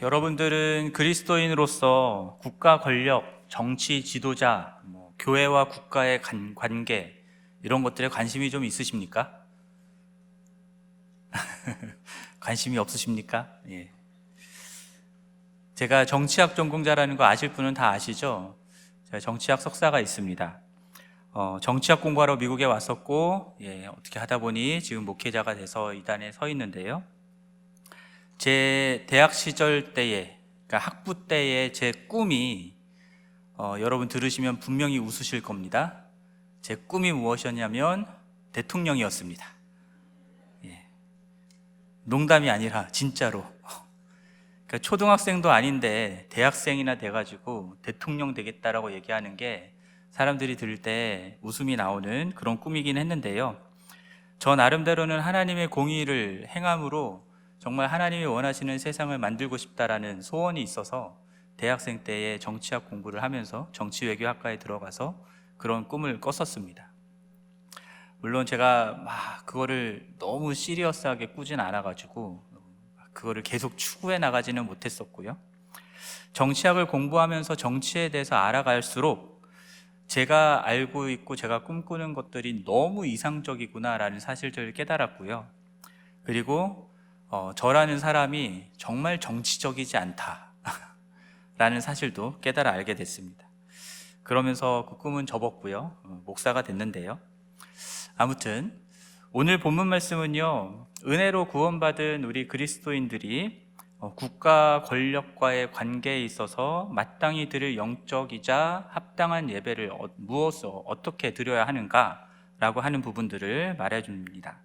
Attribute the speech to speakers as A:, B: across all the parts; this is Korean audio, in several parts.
A: 여러분들은 그리스도인으로서 국가 권력, 정치 지도자, 교회와 국가의 관계 이런 것들에 관심이 좀 있으십니까? 관심이 없으십니까? 예. 제가 정치학 전공자라는 거 아실 분은 다 아시죠? 제가 정치학 석사가 있습니다. 정치학 공부하러 미국에 왔었고, 어떻게 하다 보니 지금 목회자가 돼서 이 단에 서 있는데요. 제 대학 시절 때에, 그러니까 학부 때의 제 꿈이, 여러분 들으시면 분명히 웃으실 겁니다. 제 꿈이 무엇이었냐면 대통령이었습니다. 농담이 아니라 진짜로. 그러니까 초등학생도 아닌데 대학생이나 돼가지고 대통령 되겠다라고 얘기하는 게 사람들이 들을 때 웃음이 나오는 그런 꿈이긴 했는데요. 저 나름대로는 하나님의 공의를 행함으로 정말 하나님이 원하시는 세상을 만들고 싶다라는 소원이 있어서 대학생 때에 정치학 공부를 하면서 정치외교학과에 들어가서 그런 꿈을 꿨었습니다. 물론 제가 그거를 너무 시리어스하게 꾸진 않아가지고 그거를 계속 추구해 나가지는 못했었고요. 정치학을 공부하면서 정치에 대해서 알아갈수록 제가 알고 있고 제가 꿈꾸는 것들이 너무 이상적이구나라는 사실들을 깨달았고요. 그리고 저라는 사람이 정말 정치적이지 않다라는 사실도 깨달아 알게 됐습니다. 그러면서 그 꿈은 접었고요. 목사가 됐는데요. 아무튼 오늘 본문 말씀은요, 은혜로 구원받은 우리 그리스도인들이 국가 권력과의 관계에 있어서 마땅히 드릴 영적이자 합당한 예배를 무엇을 어떻게 드려야 하는가라고 하는 부분들을 말해줍니다.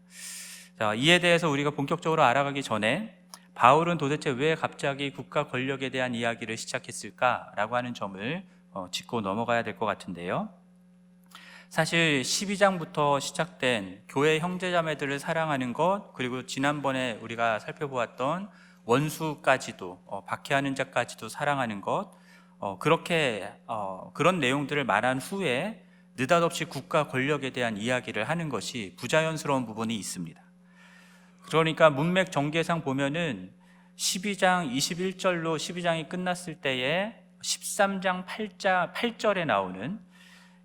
A: 자, 이에 대해서 우리가 본격적으로 알아가기 전에 바울은 도대체 왜 갑자기 국가 권력에 대한 이야기를 시작했을까라고 하는 점을 짚고 넘어가야 될 것 같은데요. 사실 12장부터 시작된 교회 형제자매들을 사랑하는 것, 그리고 지난번에 우리가 살펴보았던 원수까지도, 박해하는 자까지도 사랑하는 것, 그런 내용들을 말한 후에 느닷없이 국가 권력에 대한 이야기를 하는 것이 부자연스러운 부분이 있습니다. 그러니까 문맥 전개상 보면은 12장 21절로 12장이 끝났을 때에 13장 8절에 나오는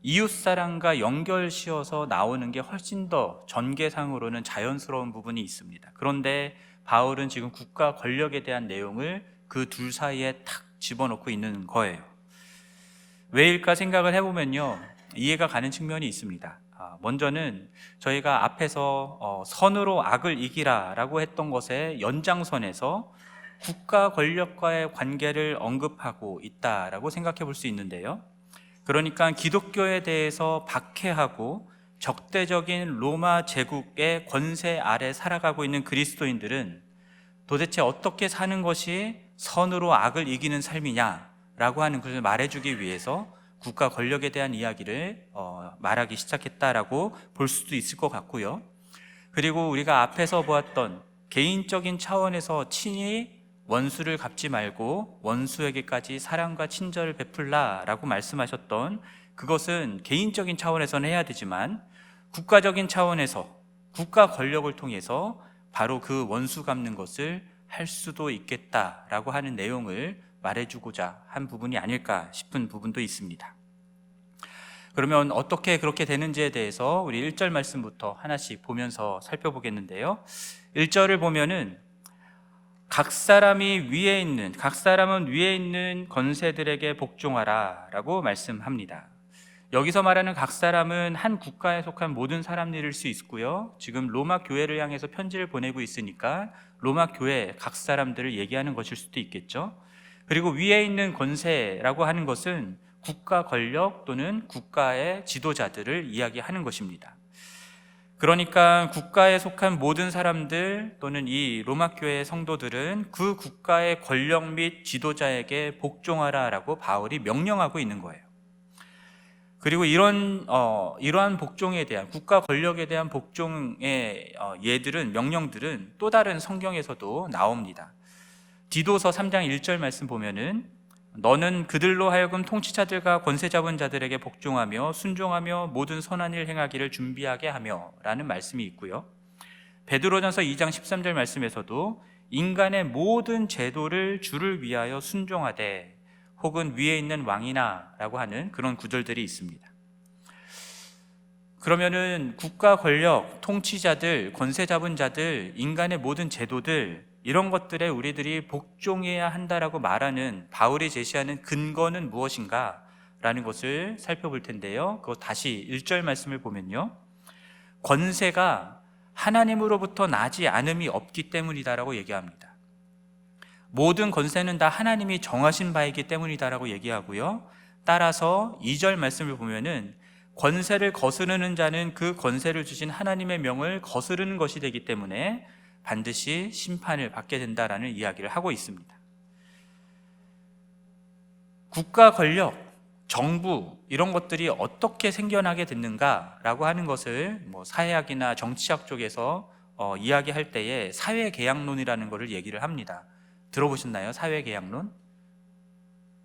A: 이웃사랑과 연결시어서 나오는 게 훨씬 더 전개상으로는 자연스러운 부분이 있습니다. 그런데 바울은 지금 국가 권력에 대한 내용을 그 둘 사이에 탁 집어넣고 있는 거예요. 왜일까 생각을 해보면요, 이해가 가는 측면이 있습니다. 먼저는 저희가 앞에서 선으로 악을 이기라 라고 했던 것의 연장선에서 국가 권력과의 관계를 언급하고 있다라고 생각해 볼 수 있는데요. 그러니까 기독교에 대해서 박해하고 적대적인 로마 제국의 권세 아래 살아가고 있는 그리스도인들은 도대체 어떻게 사는 것이 선으로 악을 이기는 삶이냐라고 하는 것을 말해주기 위해서 국가 권력에 대한 이야기를 말하기 시작했다라고 볼 수도 있을 것 같고요. 그리고 우리가 앞에서 보았던 개인적인 차원에서 친히 원수를 갚지 말고 원수에게까지 사랑과 친절을 베풀라라고 말씀하셨던 그것은 개인적인 차원에서는 해야 되지만 국가적인 차원에서 국가 권력을 통해서 바로 그 원수 갚는 것을 할 수도 있겠다라고 하는 내용을 말해주고자 한 부분이 아닐까 싶은 부분도 있습니다. 그러면 어떻게 그렇게 되는지에 대해서 우리 1절 말씀부터 하나씩 보면서 살펴보겠는데요. 1절을 보면은 각 사람은 위에 있는 권세들에게 복종하라 라고 말씀합니다. 여기서 말하는 각 사람은 한 국가에 속한 모든 사람들일 수 있고요. 지금 로마 교회를 향해서 편지를 보내고 있으니까 로마 교회 각 사람들을 얘기하는 것일 수도 있겠죠. 그리고 위에 있는 권세라고 하는 것은 국가 권력 또는 국가의 지도자들을 이야기하는 것입니다. 그러니까 국가에 속한 모든 사람들 또는 이 로마 교회의 성도들은 그 국가의 권력 및 지도자에게 복종하라 라고 바울이 명령하고 있는 거예요. 그리고 이러한 복종에 대한, 국가 권력에 대한 복종의 명령들은 또 다른 성경에서도 나옵니다. 디도서 3장 1절 말씀 보면은 너는 그들로 하여금 통치자들과 권세 잡은 자들에게 복종하며 순종하며 모든 선한 일 행하기를 준비하게 하며 라는 말씀이 있고요. 베드로전서 2장 13절 말씀에서도 인간의 모든 제도를 주를 위하여 순종하되 혹은 위에 있는 왕이나 라고 하는 그런 구절들이 있습니다. 그러면은 국가 권력, 통치자들, 권세 잡은 자들, 인간의 모든 제도들, 이런 것들에 우리들이 복종해야 한다라고 말하는 바울이 제시하는 근거는 무엇인가 라는 것을 살펴볼 텐데요. 그거 다시 1절 말씀을 보면요, 권세가 하나님으로부터 나지 않음이 없기 때문이다라고 얘기합니다. 모든 권세는 다 하나님이 정하신 바이기 때문이다라고 얘기하고요, 따라서 2절 말씀을 보면은 권세를 거스르는 자는 그 권세를 주신 하나님의 명을 거스르는 것이 되기 때문에 반드시 심판을 받게 된다라는 이야기를 하고 있습니다. 국가 권력, 정부, 이런 것들이 어떻게 생겨나게 됐는가라고 하는 것을 사회학이나 정치학 쪽에서 이야기할 때에 사회계약론이라는 것을 얘기를 합니다. 들어보셨나요? 사회계약론?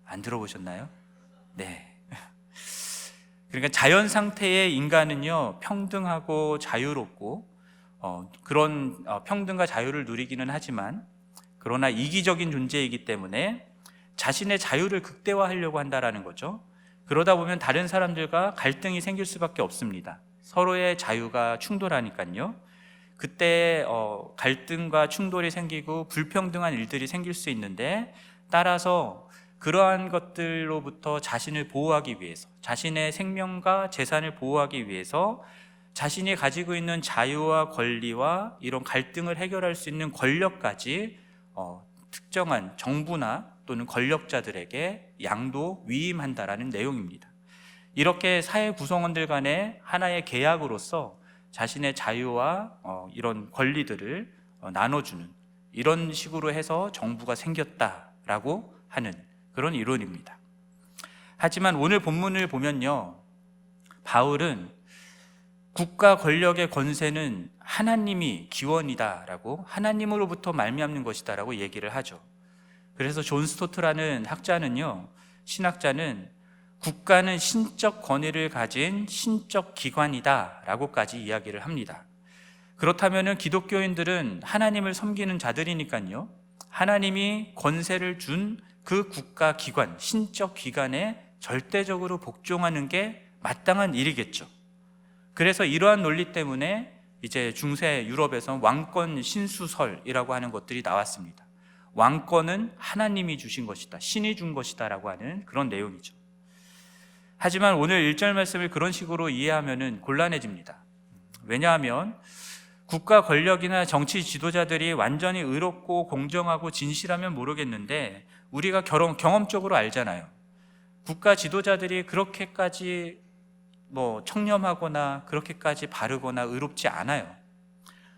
A: 안 들어보셨나요? 네. 그러니까 자연 상태의 인간은요, 평등하고 자유롭고 그런 평등과 자유를 누리기는 하지만, 그러나 이기적인 존재이기 때문에 자신의 자유를 극대화하려고 한다라는 거죠. 그러다 보면 다른 사람들과 갈등이 생길 수밖에 없습니다. 서로의 자유가 충돌하니까요. 그때 갈등과 충돌이 생기고 불평등한 일들이 생길 수 있는데, 따라서 그러한 것들로부터 자신을 보호하기 위해서, 자신의 생명과 재산을 보호하기 위해서 자신이 가지고 있는 자유와 권리와 이런 갈등을 해결할 수 있는 권력까지 특정한 정부나 또는 권력자들에게 양도 위임한다라는 내용입니다. 이렇게 사회 구성원들 간의 하나의 계약으로서 자신의 자유와 이런 권리들을 나눠주는, 이런 식으로 해서 정부가 생겼다라고 하는 그런 이론입니다. 하지만 오늘 본문을 보면요, 바울은 국가 권력의 권세는 하나님이 기원이다라고, 하나님으로부터 말미암는 것이다라고 얘기를 하죠. 그래서 존 스토트라는 학자는요, 신학자는 국가는 신적 권위를 가진 신적 기관이다라고까지 이야기를 합니다. 그렇다면 기독교인들은 하나님을 섬기는 자들이니까요, 하나님이 권세를 준 그 국가 기관, 신적 기관에 절대적으로 복종하는 게 마땅한 일이겠죠. 그래서 이러한 논리 때문에 이제 중세 유럽에서 왕권 신수설이라고 하는 것들이 나왔습니다. 왕권은 하나님이 주신 것이다, 신이 준 것이다 라고 하는 그런 내용이죠. 하지만 오늘 1절 말씀을 그런 식으로 이해하면 곤란해집니다. 왜냐하면 국가 권력이나 정치 지도자들이 완전히 의롭고 공정하고 진실하면 모르겠는데, 우리가 경험적으로 알잖아요. 국가 지도자들이 그렇게까지 청렴하거나 그렇게까지 바르거나 의롭지 않아요.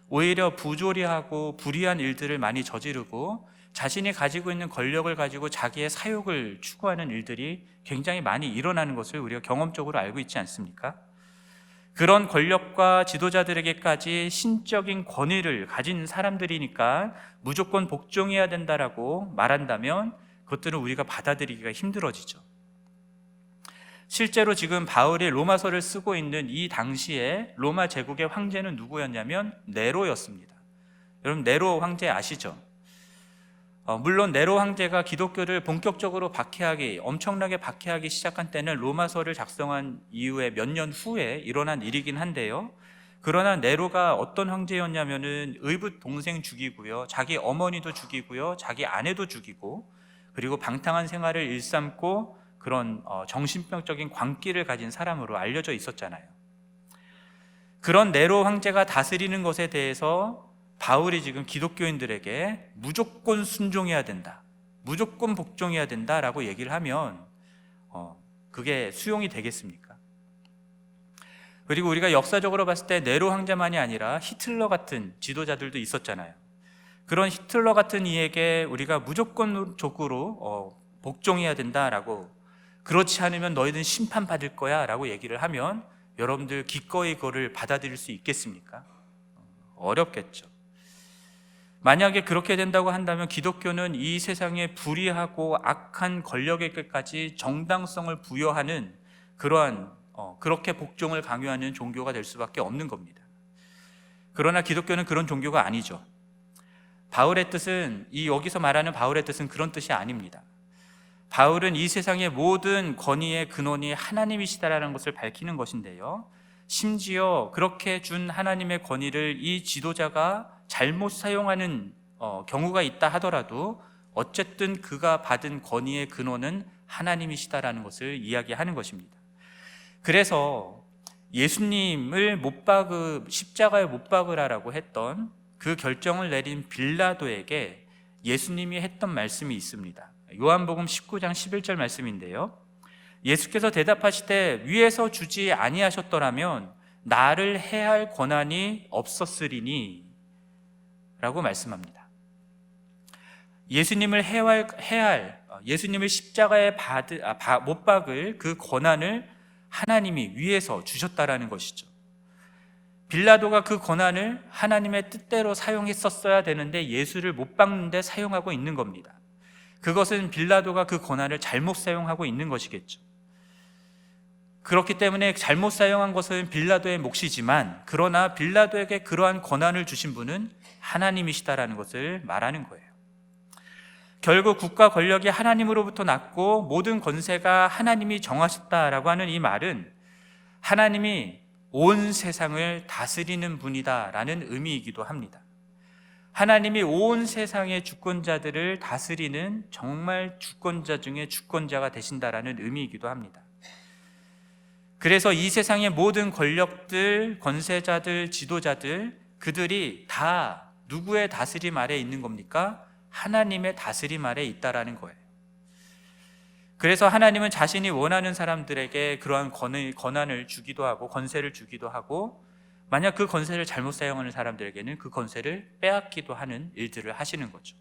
A: 오히려 부조리하고 불의한 일들을 많이 저지르고 자신이 가지고 있는 권력을 가지고 자기의 사욕을 추구하는 일들이 굉장히 많이 일어나는 것을 우리가 경험적으로 알고 있지 않습니까? 그런 권력과 지도자들에게까지 신적인 권위를 가진 사람들이니까 무조건 복종해야 된다라고 말한다면 그것들은 우리가 받아들이기가 힘들어지죠. 실제로 지금 바울이 로마서를 쓰고 있는 이 당시에 로마 제국의 황제는 누구였냐면 네로였습니다. 여러분, 네로 황제 아시죠? 물론 네로 황제가 기독교를 본격적으로 엄청나게 박해하기 시작한 때는 로마서를 작성한 이후에 몇 년 후에 일어난 일이긴 한데요, 그러나 네로가 어떤 황제였냐면은 의붓 동생 죽이고요, 자기 어머니도 죽이고요, 자기 아내도 죽이고, 그리고 방탕한 생활을 일삼고 그런 정신병적인 광기를 가진 사람으로 알려져 있었잖아요. 그런 네로 황제가 다스리는 것에 대해서 바울이 지금 기독교인들에게 무조건 순종해야 된다, 무조건 복종해야 된다라고 얘기를 하면 그게 수용이 되겠습니까? 그리고 우리가 역사적으로 봤을 때 네로 황제만이 아니라 히틀러 같은 지도자들도 있었잖아요. 그런 히틀러 같은 이에게 우리가 무조건적으로 복종해야 된다라고, 그렇지 않으면 너희는 심판받을 거야 라고 얘기를 하면 여러분들 기꺼이 그거를 받아들일 수 있겠습니까? 어렵겠죠. 만약에 그렇게 된다고 한다면 기독교는 이 세상에 불의하고 악한 권력에게까지 정당성을 부여하는 그러한 그렇게 복종을 강요하는 종교가 될 수밖에 없는 겁니다. 그러나 기독교는 그런 종교가 아니죠. 바울의 뜻은 여기서 말하는 바울의 뜻은 그런 뜻이 아닙니다. 바울은 이 세상의 모든 권위의 근원이 하나님이시다라는 것을 밝히는 것인데요, 심지어 그렇게 준 하나님의 권위를 이 지도자가 잘못 사용하는 경우가 있다 하더라도 어쨌든 그가 받은 권위의 근원은 하나님이시다라는 것을 이야기하는 것입니다. 그래서 예수님을 십자가에 못 박으라고 했던 그 결정을 내린 빌라도에게 예수님이 했던 말씀이 있습니다. 요한복음 19장 11절 말씀인데요, 예수께서 대답하시되 위에서 주지 아니하셨더라면 나를 해할 권한이 없었으리니 라고 말씀합니다. 예수님을 예수님을 십자가에 못 박을 그 권한을 하나님이 위에서 주셨다라는 것이죠. 빌라도가 그 권한을 하나님의 뜻대로 사용했었어야 되는데 예수를 못 박는데 사용하고 있는 겁니다. 그것은 빌라도가 그 권한을 잘못 사용하고 있는 것이겠죠. 그렇기 때문에 잘못 사용한 것은 빌라도의 몫이지만, 그러나 빌라도에게 그러한 권한을 주신 분은 하나님이시다라는 것을 말하는 거예요. 결국 국가 권력이 하나님으로부터 났고 모든 권세가 하나님이 정하셨다라고 하는 이 말은 하나님이 온 세상을 다스리는 분이다라는 의미이기도 합니다. 하나님이 온 세상의 주권자들을 다스리는 정말 주권자 중에 주권자가 되신다라는 의미이기도 합니다. 그래서 이 세상의 모든 권력들, 권세자들, 지도자들, 그들이 다 누구의 다스림 아래에 있는 겁니까? 하나님의 다스림 아래에 있다라는 거예요. 그래서 하나님은 자신이 원하는 사람들에게 그러한 권한을 주기도 하고 권세를 주기도 하고, 만약 그 권세를 잘못 사용하는 사람들에게는 그 권세를 빼앗기도 하는 일들을 하시는 거죠.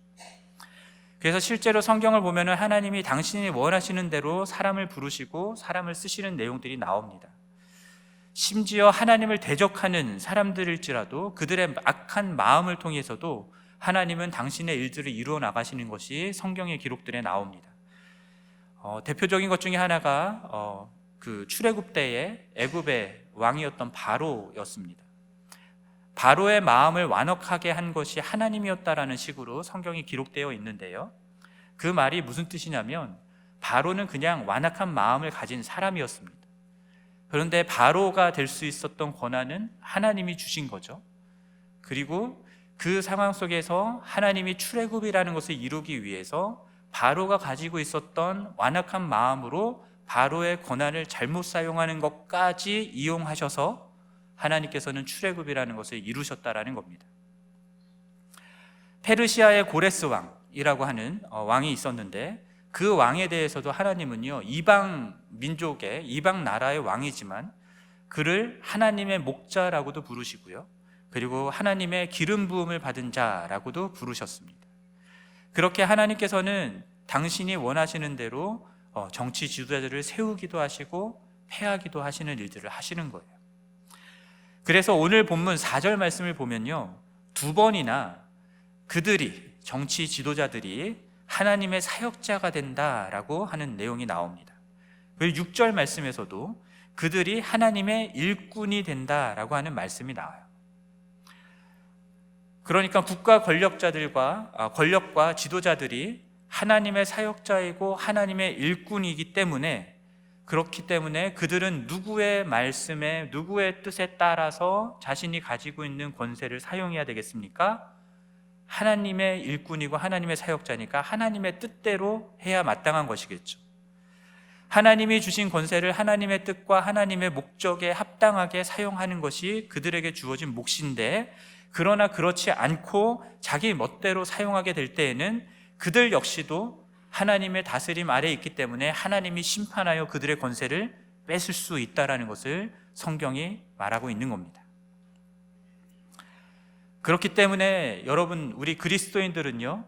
A: 그래서 실제로 성경을 보면 하나님이 당신이 원하시는 대로 사람을 부르시고 사람을 쓰시는 내용들이 나옵니다. 심지어 하나님을 대적하는 사람들일지라도 그들의 악한 마음을 통해서도 하나님은 당신의 일들을 이루어 나가시는 것이 성경의 기록들에 나옵니다. 대표적인 것 중에 하나가 그 출애굽 때에 애굽의 왕이었던 바로였습니다. 바로의 마음을 완악하게 한 것이 하나님이었다라는 식으로 성경이 기록되어 있는데요, 그 말이 무슨 뜻이냐면 바로는 그냥 완악한 마음을 가진 사람이었습니다. 그런데 바로가 될 수 있었던 권한은 하나님이 주신 거죠. 그리고 그 상황 속에서 하나님이 출애굽이라는 것을 이루기 위해서 바로가 가지고 있었던 완악한 마음으로 바로의 권한을 잘못 사용하는 것까지 이용하셔서 하나님께서는 출애굽이라는 것을 이루셨다라는 겁니다. 페르시아의 고레스 왕이라고 하는 왕이 있었는데, 그 왕에 대해서도 하나님은요, 이방 민족의 이방 나라의 왕이지만 그를 하나님의 목자라고도 부르시고요, 그리고 하나님의 기름 부음을 받은 자라고도 부르셨습니다. 그렇게 하나님께서는 당신이 원하시는 대로 정치 지도자들을 세우기도 하시고 폐하기도 하시는 일들을 하시는 거예요. 그래서 오늘 본문 4절 말씀을 보면요, 두 번이나 그들이, 정치 지도자들이 하나님의 사역자가 된다라고 하는 내용이 나옵니다. 그리고 6절 말씀에서도 그들이 하나님의 일꾼이 된다라고 하는 말씀이 나와요. 그러니까 국가 권력과 지도자들이 하나님의 사역자이고 하나님의 일꾼이기 때문에, 그렇기 때문에 그들은 누구의 말씀에, 누구의 뜻에 따라서 자신이 가지고 있는 권세를 사용해야 되겠습니까? 하나님의 일꾼이고 하나님의 사역자니까 하나님의 뜻대로 해야 마땅한 것이겠죠. 하나님이 주신 권세를 하나님의 뜻과 하나님의 목적에 합당하게 사용하는 것이 그들에게 주어진 몫인데, 그러나 그렇지 않고 자기 멋대로 사용하게 될 때에는 그들 역시도 하나님의 다스림 아래에 있기 때문에 하나님이 심판하여 그들의 권세를 뺏을 수 있다는 것을 성경이 말하고 있는 겁니다. 그렇기 때문에 여러분, 우리 그리스도인들은요,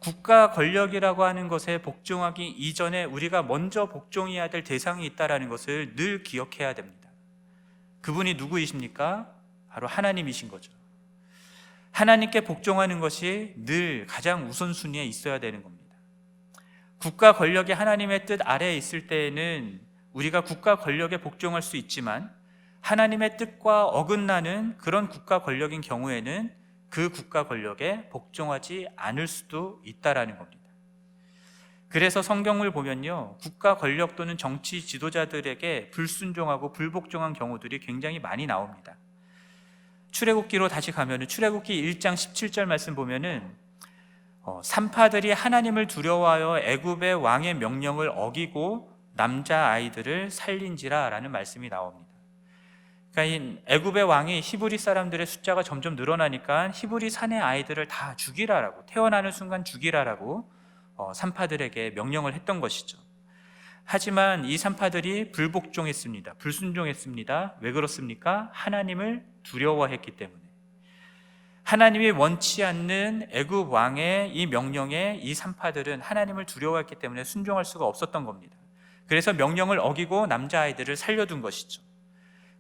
A: 국가 권력이라고 하는 것에 복종하기 이전에 우리가 먼저 복종해야 될 대상이 있다는 것을 늘 기억해야 됩니다. 그분이 누구이십니까? 바로 하나님이신 거죠. 하나님께 복종하는 것이 늘 가장 우선순위에 있어야 되는 겁니다. 국가 권력이 하나님의 뜻 아래에 있을 때에는 우리가 국가 권력에 복종할 수 있지만, 하나님의 뜻과 어긋나는 그런 국가 권력인 경우에는 그 국가 권력에 복종하지 않을 수도 있다라는 겁니다. 그래서 성경을 보면요, 국가 권력 또는 정치 지도자들에게 불순종하고 불복종한 경우들이 굉장히 많이 나옵니다. 출애굽기로 다시 가면은 출애굽기 1장 17절 말씀 보면은 산파들이 하나님을 두려워하여 애굽의 왕의 명령을 어기고 남자 아이들을 살린지라라는 말씀이 나옵니다. 그러니까 이 애굽의 왕이 히브리 사람들의 숫자가 점점 늘어나니까 히브리 산의 아이들을 다 죽이라라고, 태어나는 순간 죽이라라고 산파들에게 명령을 했던 것이죠. 하지만 이 산파들이 불복종했습니다. 불순종했습니다. 왜 그렇습니까? 하나님을 두려워했기 때문에. 하나님이 원치 않는 애굽 왕의 이 명령에 이 산파들은 하나님을 두려워했기 때문에 순종할 수가 없었던 겁니다. 그래서 명령을 어기고 남자아이들을 살려둔 것이죠.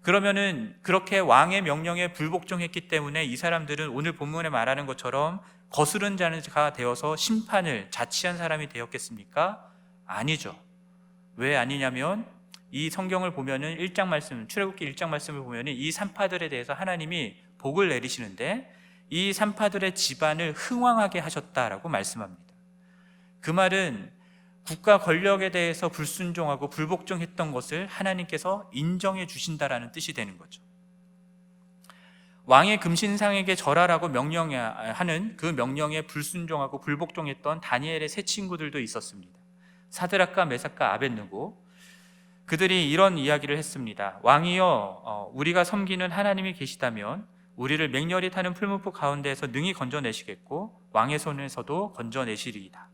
A: 그러면은 그렇게 왕의 명령에 불복종했기 때문에 이 사람들은 오늘 본문에 말하는 것처럼 거스른 자가 되어서 심판을 자치한 사람이 되었겠습니까? 아니죠. 왜 아니냐면 이 성경을 보면은 1장 말씀, 출애굽기 1장 말씀을 보면은 이 산파들에 대해서 하나님이 복을 내리시는데 이 산파들의 집안을 흥왕하게 하셨다라고 말씀합니다. 그 말은 국가 권력에 대해서 불순종하고 불복종했던 것을 하나님께서 인정해 주신다라는 뜻이 되는 거죠. 왕의 금신상에게 절하라고 명령하는 그 명령에 불순종하고 불복종했던 다니엘의 세 친구들도 있었습니다. 사드락과 메삭과 아벳느고, 그들이 이런 이야기를 했습니다. 왕이여, 우리가 섬기는 하나님이 계시다면 우리를 맹렬히 타는 풀무불 가운데에서 능히 건져내시겠고 왕의 손에서도 건져내시리이다.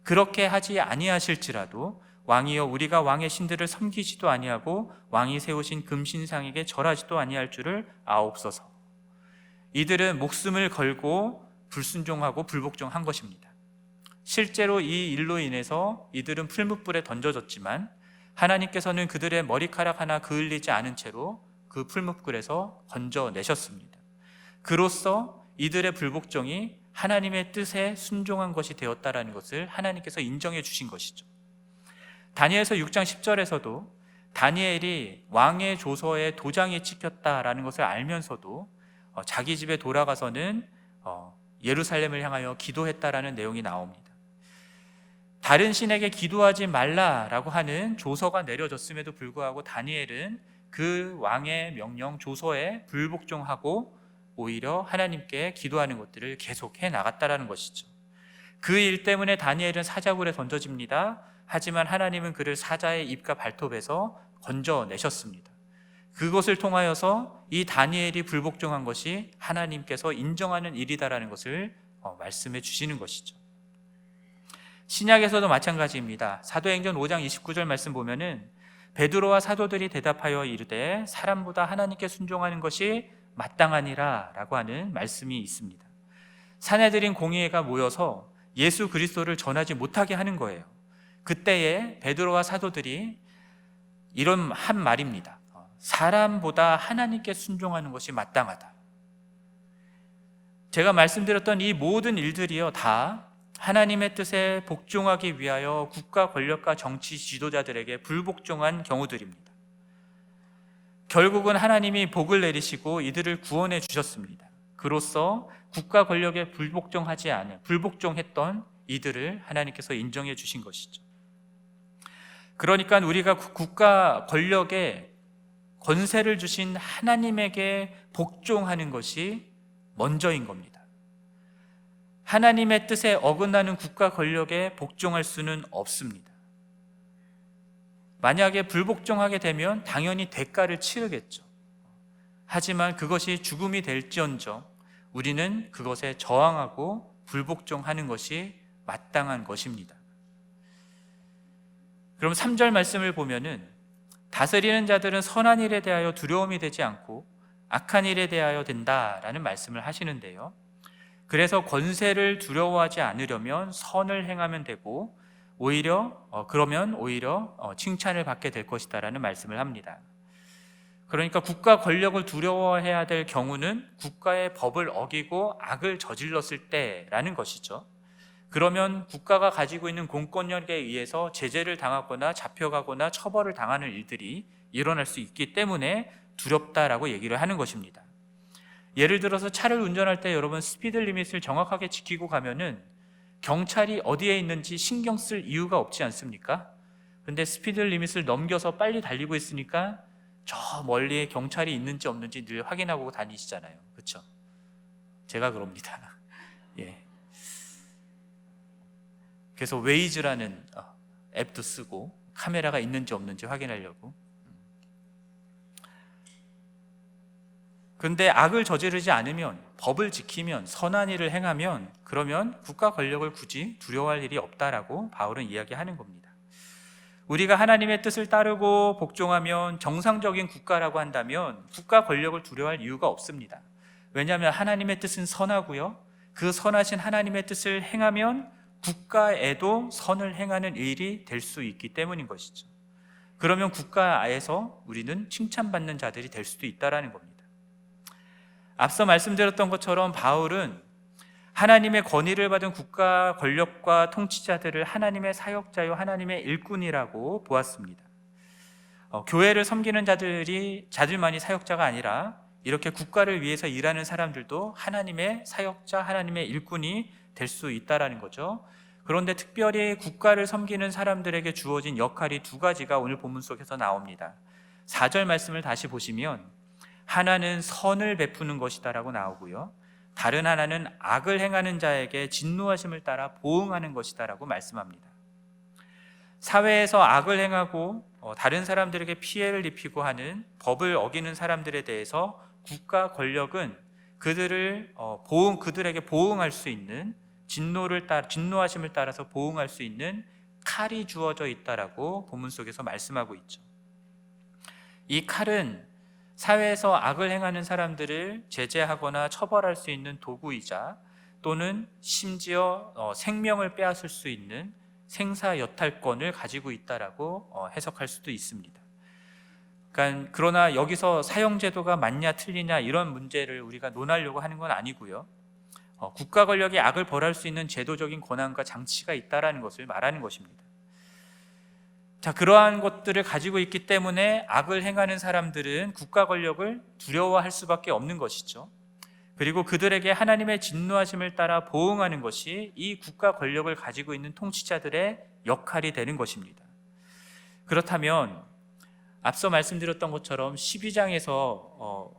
A: 그렇게 하지 아니하실지라도 왕이여, 우리가 왕의 신들을 섬기지도 아니하고 왕이 세우신 금신상에게 절하지도 아니할 줄을 아옵소서. 이들은 목숨을 걸고 불순종하고 불복종한 것입니다. 실제로 이 일로 인해서 이들은 풀무불에 던져졌지만 하나님께서는 그들의 머리카락 하나 그을리지 않은 채로 그 풀무불에서 건져내셨습니다. 그로써 이들의 불복종이 하나님의 뜻에 순종한 것이 되었다라는 것을 하나님께서 인정해 주신 것이죠. 다니엘서 6장 10절에서도 다니엘이 왕의 조서에 도장이 찍혔다라는 것을 알면서도 자기 집에 돌아가서는 예루살렘을 향하여 기도했다라는 내용이 나옵니다. 다른 신에게 기도하지 말라라고 하는 조서가 내려졌음에도 불구하고 다니엘은 그 왕의 명령 조서에 불복종하고 오히려 하나님께 기도하는 것들을 계속해 나갔다라는 것이죠. 그 일 때문에 다니엘은 사자굴에 던져집니다. 하지만 하나님은 그를 사자의 입과 발톱에서 건져내셨습니다. 그것을 통하여서 이 다니엘이 불복종한 것이 하나님께서 인정하는 일이다라는 것을 말씀해 주시는 것이죠. 신약에서도 마찬가지입니다. 사도행전 5장 29절 말씀 보면은 베드로와 사도들이 대답하여 이르되 사람보다 하나님께 순종하는 것이 마땅하니라 라고 하는 말씀이 있습니다. 사내들인 공의회가 모여서 예수 그리스도를 전하지 못하게 하는 거예요. 그때에 베드로와 사도들이 이런 한 말입니다. 사람보다 하나님께 순종하는 것이 마땅하다. 제가 말씀드렸던 이 모든 일들이요, 다 하나님의 뜻에 복종하기 위하여 국가 권력과 정치 지도자들에게 불복종한 경우들입니다. 결국은 하나님이 복을 내리시고 이들을 구원해 주셨습니다. 그로써 국가 권력에 불복종했던 이들을 하나님께서 인정해 주신 것이죠. 그러니까 우리가 국가 권력에 권세를 주신 하나님에게 복종하는 것이 먼저인 겁니다. 하나님의 뜻에 어긋나는 국가 권력에 복종할 수는 없습니다. 만약에 불복종하게 되면 당연히 대가를 치르겠죠. 하지만 그것이 죽음이 될지언정 우리는 그것에 저항하고 불복종하는 것이 마땅한 것입니다. 그럼 3절 말씀을 보면은 다스리는 자들은 선한 일에 대하여 두려움이 되지 않고 악한 일에 대하여 된다라는 말씀을 하시는데요. 그래서 권세를 두려워하지 않으려면 선을 행하면 되고 그러면 오히려 칭찬을 받게 될 것이다라는 말씀을 합니다. 그러니까 국가 권력을 두려워해야 될 경우는 국가의 법을 어기고 악을 저질렀을 때라는 것이죠. 그러면 국가가 가지고 있는 공권력에 의해서 제재를 당하거나 잡혀가거나 처벌을 당하는 일들이 일어날 수 있기 때문에 두렵다라고 얘기를 하는 것입니다. 예를 들어서 차를 운전할 때 여러분 스피드 리밋을 정확하게 지키고 가면은 경찰이 어디에 있는지 신경 쓸 이유가 없지 않습니까? 근데 스피드 리밋을 넘겨서 빨리 달리고 있으니까 저 멀리에 경찰이 있는지 없는지 늘 확인하고 다니시잖아요. 그렇죠? 제가 그럽니다. 예. 그래서 웨이즈라는 앱도 쓰고 카메라가 있는지 없는지 확인하려고. 그런데 악을 저지르지 않으면, 법을 지키면, 선한 일을 행하면, 그러면 국가 권력을 굳이 두려워할 일이 없다라고 바울은 이야기하는 겁니다. 우리가 하나님의 뜻을 따르고 복종하면 정상적인 국가라고 한다면 국가 권력을 두려워할 이유가 없습니다. 왜냐하면 하나님의 뜻은 선하고요, 그 선하신 하나님의 뜻을 행하면 국가에도 선을 행하는 일이 될 수 있기 때문인 것이죠. 그러면 국가에서 우리는 칭찬받는 자들이 될 수도 있다는 겁니다. 앞서 말씀드렸던 것처럼 바울은 하나님의 권위를 받은 국가 권력과 통치자들을 하나님의 사역자요 하나님의 일꾼이라고 보았습니다. 교회를 섬기는 자들만이 사역자가 아니라 이렇게 국가를 위해서 일하는 사람들도 하나님의 사역자, 하나님의 일꾼이 될 수 있다는 거죠. 그런데 특별히 국가를 섬기는 사람들에게 주어진 역할이 두 가지가 오늘 본문 속에서 나옵니다. 4절 말씀을 다시 보시면 하나는 선을 베푸는 것이다라고 나오고요, 다른 하나는 악을 행하는 자에게 진노하심을 따라 보응하는 것이다라고 말씀합니다. 사회에서 악을 행하고 다른 사람들에게 피해를 입히고 하는 법을 어기는 사람들에 대해서 국가 권력은 그들에게 보응할 수 있는, 진노하심을 따라서 보응할 수 있는 칼이 주어져 있다라고 본문 속에서 말씀하고 있죠. 이 칼은 사회에서 악을 행하는 사람들을 제재하거나 처벌할 수 있는 도구이자, 또는 심지어 생명을 빼앗을 수 있는 생사여탈권을 가지고 있다라고 해석할 수도 있습니다. 그러나 여기서 사형제도가 맞냐 틀리냐 이런 문제를 우리가 논하려고 하는 건 아니고요, 국가 권력이 악을 벌할 수 있는 제도적인 권한과 장치가 있다라는 것을 말하는 것입니다. 자, 그러한 것들을 가지고 있기 때문에 악을 행하는 사람들은 국가 권력을 두려워할 수밖에 없는 것이죠. 그리고 그들에게 하나님의 진노하심을 따라 보응하는 것이 이 국가 권력을 가지고 있는 통치자들의 역할이 되는 것입니다. 그렇다면 앞서 말씀드렸던 것처럼 12장에서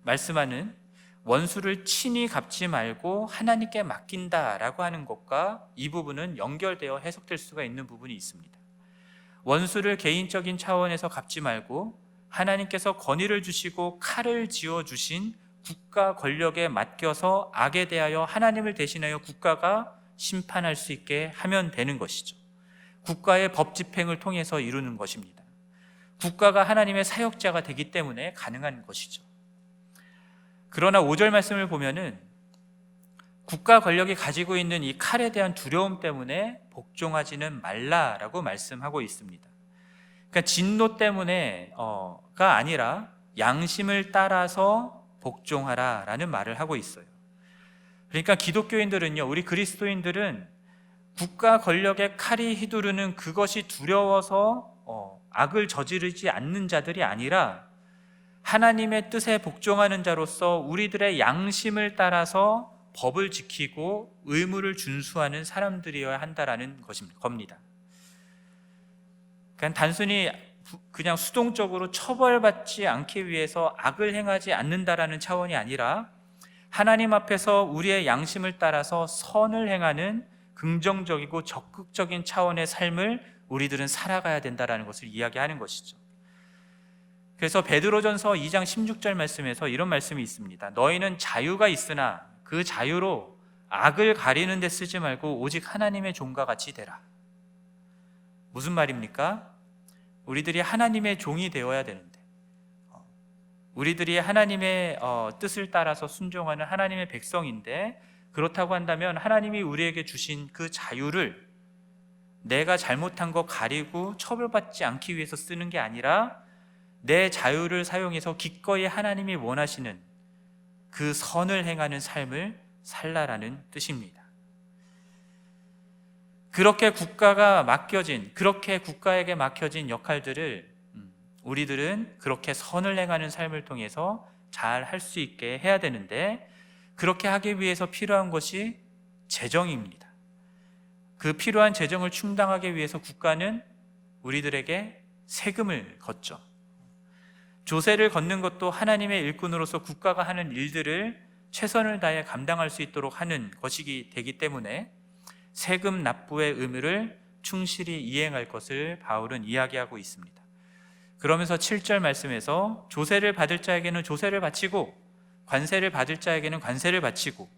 A: 말씀하는 원수를 친히 갚지 말고 하나님께 맡긴다라고 하는 것과 이 부분은 연결되어 해석될 수가 있는 부분이 있습니다. 원수를 개인적인 차원에서 갚지 말고 하나님께서 권위를 주시고 칼을 쥐어주신 국가 권력에 맡겨서 악에 대하여 하나님을 대신하여 국가가 심판할 수 있게 하면 되는 것이죠. 국가의 법 집행을 통해서 이루는 것입니다. 국가가 하나님의 사역자가 되기 때문에 가능한 것이죠. 그러나 5절 말씀을 보면은 국가 권력이 가지고 있는 이 칼에 대한 두려움 때문에 복종하지는 말라라고 말씀하고 있습니다. 그러니까 진노 때문에가 아니라 양심을 따라서 복종하라라는 말을 하고 있어요. 그러니까 기독교인들은요, 우리 그리스도인들은 국가 권력의 칼이 휘두르는 그것이 두려워서 악을 저지르지 않는 자들이 아니라 하나님의 뜻에 복종하는 자로서 우리들의 양심을 따라서 법을 지키고 의무를 준수하는 사람들이어야 한다라는 겁니다. 그냥 단순히 그냥 수동적으로 처벌받지 않기 위해서 악을 행하지 않는다라는 차원이 아니라 하나님 앞에서 우리의 양심을 따라서 선을 행하는 긍정적이고 적극적인 차원의 삶을 우리들은 살아가야 된다라는 것을 이야기하는 것이죠. 그래서 베드로전서 2장 16절 말씀에서 이런 말씀이 있습니다. 너희는 자유가 있으나 그 자유로 악을 가리는 데 쓰지 말고 오직 하나님의 종과 같이 되라. 무슨 말입니까? 우리들이 하나님의 종이 되어야 되는데, 우리들이 하나님의 뜻을 따라서 순종하는 하나님의 백성인데, 그렇다고 한다면 하나님이 우리에게 주신 그 자유를 내가 잘못한 거 가리고 처벌받지 않기 위해서 쓰는 게 아니라 내 자유를 사용해서 기꺼이 하나님이 원하시는 그 선을 행하는 삶을 살라라는 뜻입니다. 그렇게 국가에게 맡겨진 역할들을 우리들은 그렇게 선을 행하는 삶을 통해서 잘 할 수 있게 해야 되는데, 그렇게 하기 위해서 필요한 것이 재정입니다. 그 필요한 재정을 충당하기 위해서 국가는 우리들에게 세금을 걷죠. 조세를 걷는 것도 하나님의 일꾼으로서 국가가 하는 일들을 최선을 다해 감당할 수 있도록 하는 것이기 되기 때문에 세금 납부의 의무를 충실히 이행할 것을 바울은 이야기하고 있습니다. 그러면서 7절 말씀에서 조세를 받을 자에게는 조세를 바치고 관세를 받을 자에게는 관세를 바치고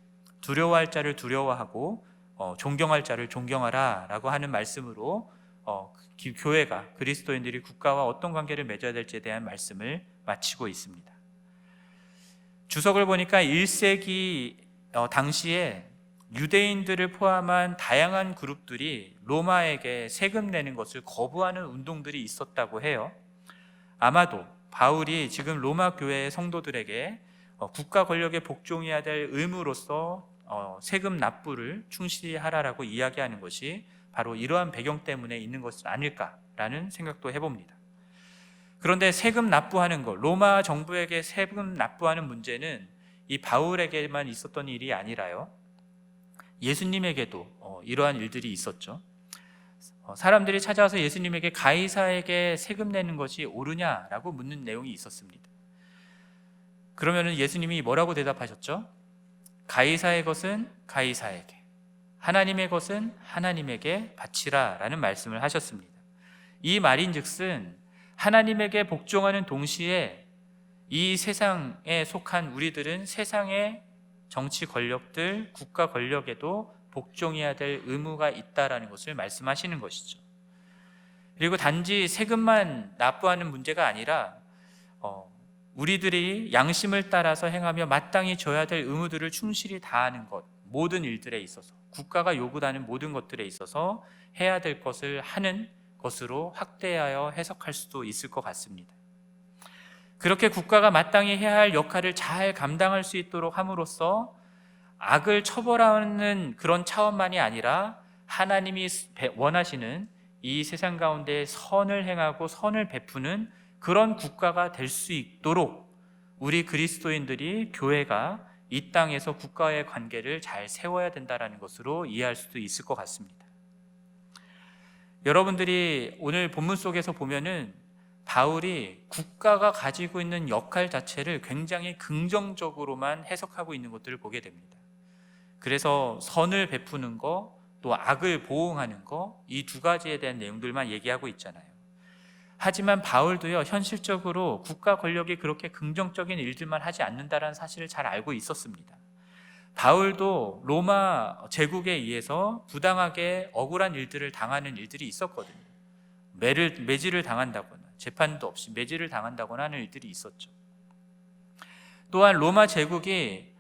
A: 두려워할 자를 두려워하고 존경할 자를 존경하라 라고 하는 말씀으로 교회가, 그리스도인들이 국가와 어떤 관계를 맺어야 될지에 대한 말씀을 마치고 있습니다. 주석을 보니까 1세기 당시에 유대인들을 포함한 다양한 그룹들이 로마에게 세금 내는 것을 거부하는 운동들이 있었다고 해요. 아마도 바울이 지금 로마 교회의 성도들에게 국가 권력에 복종해야 될 의무로서 세금 납부를 충실히 하라라고 이야기하는 것이 바로 이러한 배경 때문에 있는 것은 아닐까라는 생각도 해봅니다. 그런데 세금 납부하는 것, 로마 정부에게 세금 납부하는 문제는 이 바울에게만 있었던 일이 아니라요, 예수님에게도 이러한 일들이 있었죠. 사람들이 찾아와서 예수님에게 가이사에게 세금 내는 것이 옳으냐라고 묻는 내용이 있었습니다. 그러면 예수님이 뭐라고 대답하셨죠? 가이사의 것은 가이사에게, 하나님의 것은 하나님에게 바치라 라는 말씀을 하셨습니다. 이 말인즉슨 하나님에게 복종하는 동시에 이 세상에 속한 우리들은 세상의 정치 권력들, 국가 권력에도 복종해야 될 의무가 있다라는 것을 말씀하시는 것이죠. 그리고 단지 세금만 납부하는 문제가 아니라 우리들이 양심을 따라서 행하며 마땅히 져야 될 의무들을 충실히 다하는 것, 모든 일들에 있어서, 국가가 요구하는 모든 것들에 있어서 해야 될 것을 하는 것으로 확대하여 해석할 수도 있을 것 같습니다. 그렇게 국가가 마땅히 해야 할 역할을 잘 감당할 수 있도록 함으로써 악을 처벌하는 그런 차원만이 아니라 하나님이 원하시는 이 세상 가운데 선을 행하고 선을 베푸는 그런 국가가 될 수 있도록 우리 그리스도인들이, 교회가 이 땅에서 국가의 관계를 잘 세워야 된다는 것으로 이해할 수도 있을 것 같습니다. 여러분들이 오늘 본문 속에서 보면은 바울이 국가가 가지고 있는 역할 자체를 굉장히 긍정적으로만 해석하고 있는 것들을 보게 됩니다. 그래서 선을 베푸는 거, 또 악을 보응하는 거, 이 두 가지에 대한 내용들만 얘기하고 있잖아요. 하지만 바울도요, 현실적으로 국가 권력이 그렇게 긍정적인 일들만 하지 않는다는 사실을 잘 알고 있었습니다. 바울도 로마 제국에 의해서 부당하게 억울한 일들을 당하는 일들이 있었거든요. 매질을 당한다거나, 재판도 없이 매질을 당한다거나 하는 일들이 있었죠. 또한 로마 제국이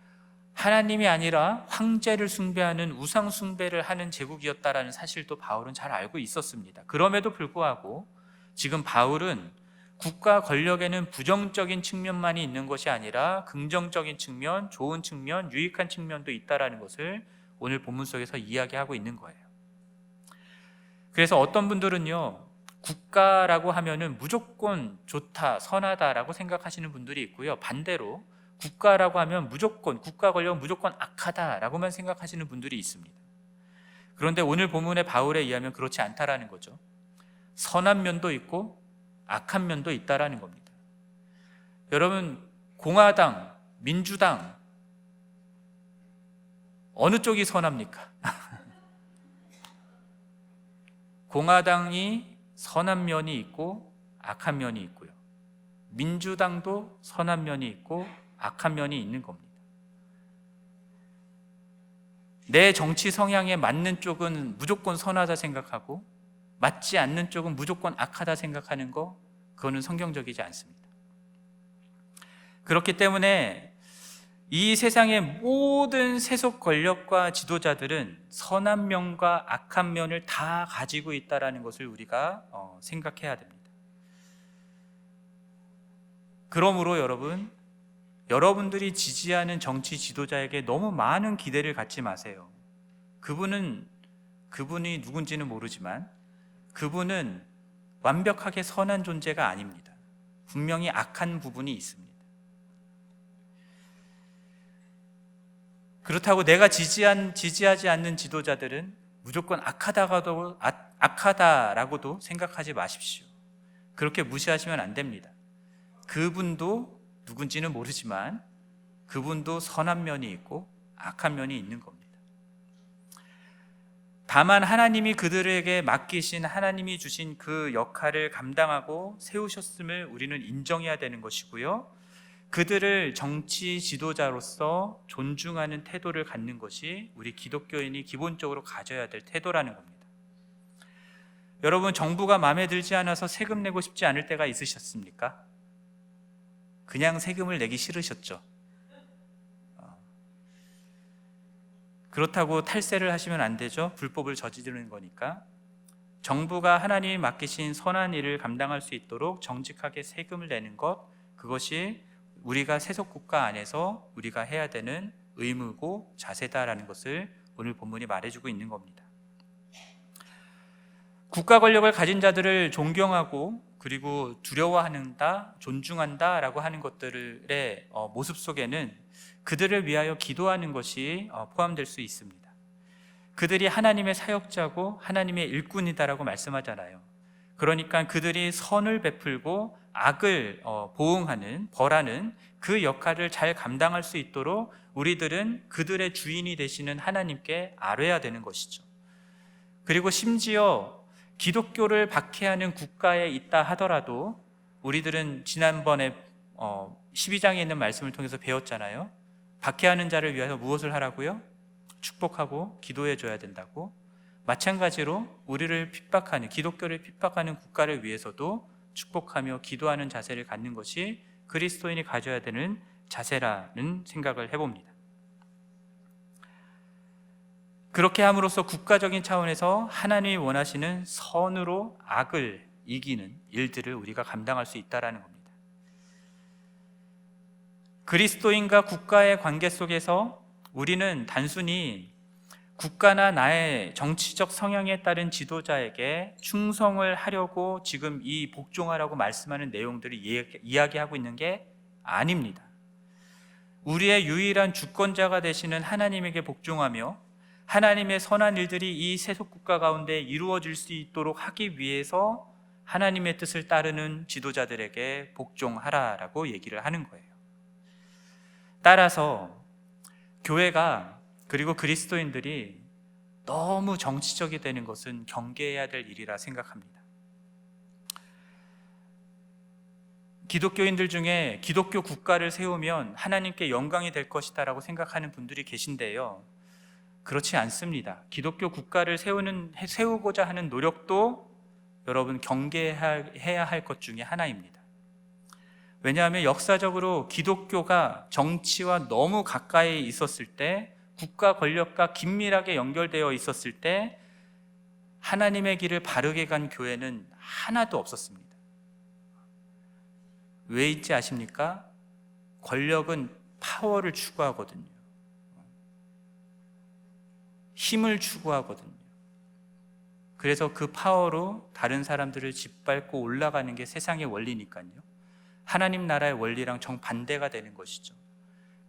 A: 하나님이 아니라 황제를 숭배하는 우상 숭배를 하는 제국이었다라는 사실도 바울은 잘 알고 있었습니다. 그럼에도 불구하고 지금 바울은 국가 권력에는 부정적인 측면만이 있는 것이 아니라 긍정적인 측면, 좋은 측면, 유익한 측면도 있다라는 것을 오늘 본문 속에서 이야기하고 있는 거예요. 그래서 어떤 분들은요, 국가라고 하면은 무조건 좋다, 선하다라고 생각하시는 분들이 있고요, 반대로 국가라고 하면 무조건, 국가 권력은 무조건 악하다라고만 생각하시는 분들이 있습니다. 그런데 오늘 본문의 바울에 의하면 그렇지 않다라는 거죠. 선한 면도 있고 악한 면도 있다라는 겁니다. 여러분, 공화당, 민주당 어느 쪽이 선합니까? 공화당이 선한 면이 있고 악한 면이 있고요, 민주당도 선한 면이 있고 악한 면이 있는 겁니다. 내 정치 성향에 맞는 쪽은 무조건 선하다 생각하고 맞지 않는 쪽은 무조건 악하다 생각하는 거, 그거는 성경적이지 않습니다. 그렇기 때문에 이 세상의 모든 세속 권력과 지도자들은 선한 면과 악한 면을 다 가지고 있다는 것을 우리가 생각해야 됩니다. 그러므로 여러분들이 지지하는 정치 지도자에게 너무 많은 기대를 갖지 마세요. 그분이 누군지는 모르지만 그분은 완벽하게 선한 존재가 아닙니다. 분명히 악한 부분이 있습니다. 그렇다고 내가 지지하지 않는 지도자들은 무조건 악하다라고도 생각하지 마십시오. 그렇게 무시하시면 안 됩니다. 그분도 누군지는 모르지만 그분도 선한 면이 있고 악한 면이 있는 겁니다. 다만 하나님이 그들에게 맡기신, 하나님이 주신 그 역할을 감당하고 세우셨음을 우리는 인정해야 되는 것이고요, 그들을 정치 지도자로서 존중하는 태도를 갖는 것이 우리 기독교인이 기본적으로 가져야 될 태도라는 겁니다. 여러분, 정부가 마음에 들지 않아서 세금 내고 싶지 않을 때가 있으셨습니까? 그냥 세금을 내기 싫으셨죠. 그렇다고 탈세를 하시면 안 되죠. 불법을 저지르는 거니까. 정부가 하나님이 맡기신 선한 일을 감당할 수 있도록 정직하게 세금을 내는 것, 그것이 우리가 세속국가 안에서 우리가 해야 되는 의무고 자세다라는 것을 오늘 본문이 말해주고 있는 겁니다. 국가 권력을 가진 자들을 존경하고 그리고 두려워한다, 존중한다라고 하는 것들의 모습 속에는 그들을 위하여 기도하는 것이 포함될 수 있습니다. 그들이 하나님의 사역자고 하나님의 일꾼이다라고 말씀하잖아요. 그러니까 그들이 선을 베풀고 악을 보응하는, 벌하는 그 역할을 잘 감당할 수 있도록 우리들은 그들의 주인이 되시는 하나님께 아뢰야 되는 것이죠. 그리고 심지어 기독교를 박해하는 국가에 있다 하더라도 우리들은 지난번에 12장에 있는 말씀을 통해서 배웠잖아요. 박해하는 자를 위해서 무엇을 하라고요? 축복하고 기도해 줘야 된다고. 마찬가지로 우리를 핍박하는, 기독교를 핍박하는 국가를 위해서도 축복하며 기도하는 자세를 갖는 것이 그리스도인이 가져야 되는 자세라는 생각을 해봅니다. 그렇게 함으로써 국가적인 차원에서 하나님이 원하시는 선으로 악을 이기는 일들을 우리가 감당할 수 있다는 겁니다. 그리스도인과 국가의 관계 속에서 우리는 단순히 국가나 나의 정치적 성향에 따른 지도자에게 충성을 하려고 지금 이 복종하라고 말씀하는 내용들을 이야기하고 있는 게 아닙니다. 우리의 유일한 주권자가 되시는 하나님에게 복종하며 하나님의 선한 일들이 이 세속국가 가운데 이루어질 수 있도록 하기 위해서 하나님의 뜻을 따르는 지도자들에게 복종하라라고 얘기를 하는 거예요. 따라서 교회가, 그리고 그리스도인들이 너무 정치적이 되는 것은 경계해야 될 일이라 생각합니다. 기독교인들 중에 기독교 국가를 세우면 하나님께 영광이 될 것이다라고 생각하는 분들이 계신데요, 그렇지 않습니다. 기독교 국가를 세우고자 하는 노력도 여러분 경계해야 할 것 중에 하나입니다. 왜냐하면 역사적으로 기독교가 정치와 너무 가까이 있었을 때, 국가 권력과 긴밀하게 연결되어 있었을 때 하나님의 길을 바르게 간 교회는 하나도 없었습니다. 왜 있지 아십니까? 권력은 파워를 추구하거든요. 힘을 추구하거든요. 그래서 그 파워로 다른 사람들을 짓밟고 올라가는 게 세상의 원리니까요. 하나님 나라의 원리랑 정반대가 되는 것이죠.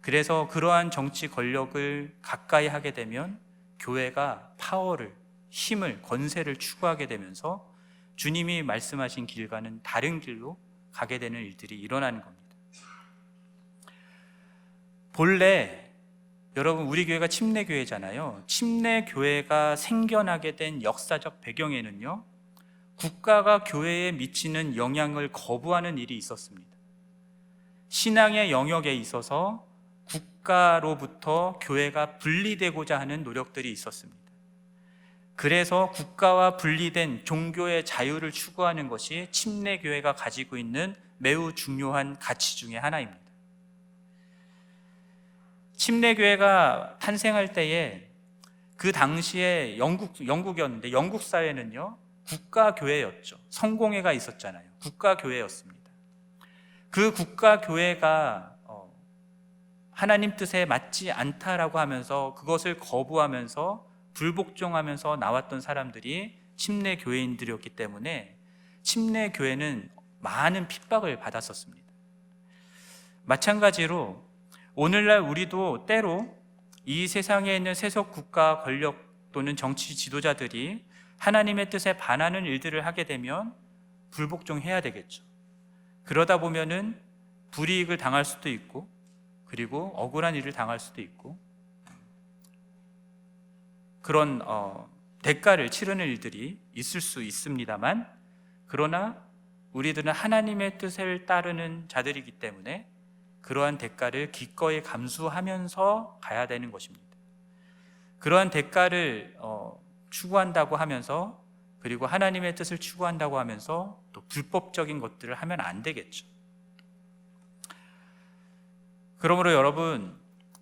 A: 그래서 그러한 정치 권력을 가까이 하게 되면 교회가 파워를, 힘을, 권세를 추구하게 되면서 주님이 말씀하신 길과는 다른 길로 가게 되는 일들이 일어나는 겁니다. 본래 여러분, 우리 교회가 침례교회잖아요. 침례교회가 생겨나게 된 역사적 배경에는요, 국가가 교회에 미치는 영향을 거부하는 일이 있었습니다. 신앙의 영역에 있어서 국가로부터 교회가 분리되고자 하는 노력들이 있었습니다. 그래서 국가와 분리된 종교의 자유를 추구하는 것이 침례교회가 가지고 있는 매우 중요한 가치 중에 하나입니다. 침례교회가 탄생할 때에 그 당시에 영국이었는데, 영국 사회는요 국가교회였죠. 성공회가 있었잖아요. 국가교회였습니다. 그 국가교회가 하나님 뜻에 맞지 않다라고 하면서 그것을 거부하면서 불복종하면서 나왔던 사람들이 침례교회인들이었기 때문에 침례교회는 많은 핍박을 받았었습니다. 마찬가지로 오늘날 우리도 때로 이 세상에 있는 세속 국가 권력 또는 정치 지도자들이 하나님의 뜻에 반하는 일들을 하게 되면 불복종해야 되겠죠. 그러다 보면은 불이익을 당할 수도 있고, 그리고 억울한 일을 당할 수도 있고, 그런 대가를 치르는 일들이 있을 수 있습니다만, 그러나 우리들은 하나님의 뜻을 따르는 자들이기 때문에 그러한 대가를 기꺼이 감수하면서 가야 되는 것입니다. 그러한 대가를 추구한다고 하면서, 그리고 하나님의 뜻을 추구한다고 하면서 또 불법적인 것들을 하면 안 되겠죠. 그러므로 여러분,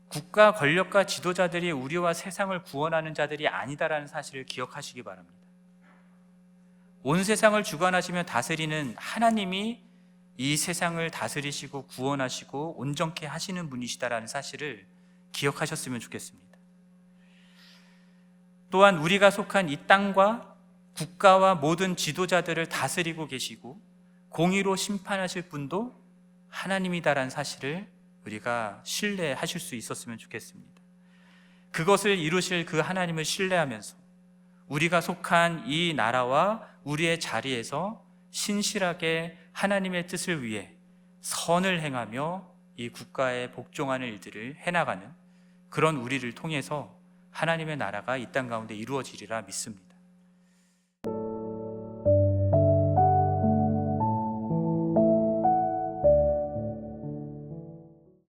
A: 국가 권력과 지도자들이 우리와 세상을 구원하는 자들이 아니다라는 사실을 기억하시기 바랍니다. 온 세상을 주관하시며 다스리는 하나님이 이 세상을 다스리시고 구원하시고 온전케 하시는 분이시다라는 사실을 기억하셨으면 좋겠습니다. 또한 우리가 속한 이 땅과 국가와 모든 지도자들을 다스리고 계시고 공의로 심판하실 분도 하나님이다라는 사실을 우리가 신뢰하실 수 있었으면 좋겠습니다. 그것을 이루실 그 하나님을 신뢰하면서 우리가 속한 이 나라와 우리의 자리에서 신실하게 하나님의 뜻을 위해 선을 행하며 이 국가에 복종하는 일들을 해나가는 그런 우리를 통해서 하나님의 나라가 이 땅 가운데 이루어지리라 믿습니다.